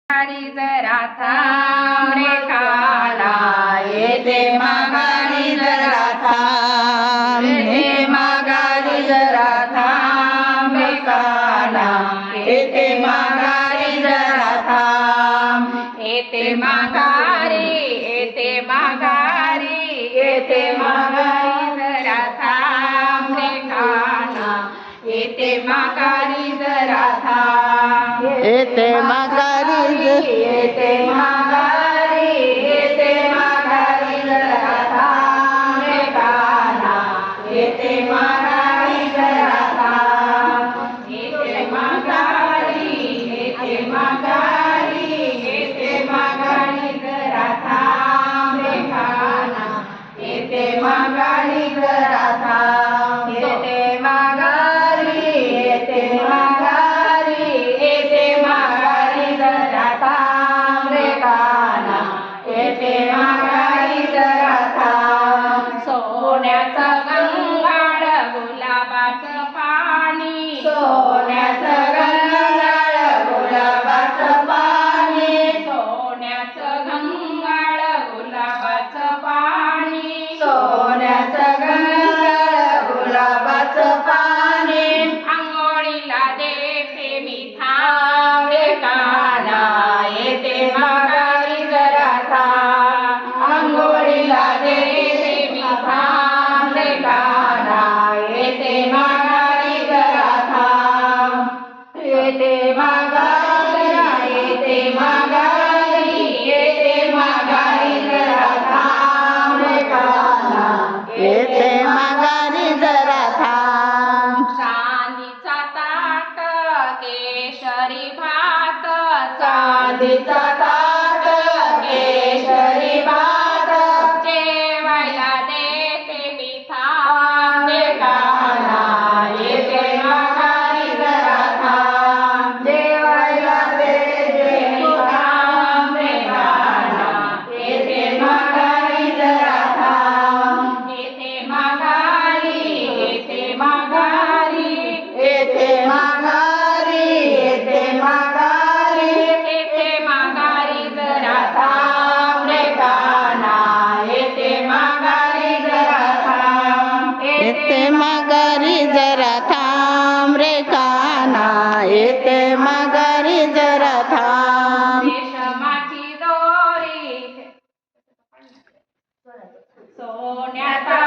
माघारी जरा थांब रे काना, येते माघारी जरा थांब, येते माघारी जरा थांब रे काना, येते माघारी जरा थांब, येते माघारी, येते माघारी, येते माघारी जरा थांब रे काना, येते माघारी जरा थांब, येते माघारी, येते माघारी, येते माघारी जरा थांब रे काना, येते माघारी जरा थांब, येते माघारी, येते माघारी, येते माघारी जरा थांब रे काना, येते माघारी जरा थांब, येते माघारी, येते माघारी, येते माघारी जरा थांब रे काना, येते माघारी जरा थांब. सोन्याचं गंगाळ गुलाबाचं पाणी, सोन्याचं गंगाळ गुलाबाचं पाणी, सोन्याचं गंगाळ गुलाबाचं पाणी, सोन्याचं गंगाळ गुलाबाचं पाणी, अंघोळीला देते मी थांब रे काना, येते माघारी जरा थांब, अंघोळीला देते मी थांब रे काना, येते माघारी जरा थांब, येते माघारी, येते माघारी, येते माघारी जरा थांब रे काना, येते माघारी जरा थांब. चांदीचा ताट केशरी भात, चांदीचा ताट केशरी भात, जेवायला देते मी थांब रे काना, येते माघारी जरा थांब, जेवायला देते मी थांब रे काना, येते माघारी जरा थांब, येते माघारी, येते माघारी, येते माघारी, येते माघारी, येते माघारी जरा थांब रे काना, येते माघारी जरा थांब, येते माघारी जरा थांब रे काना, येते माघारी जरा थांब. रेशमाची दोरी, सोन्याचा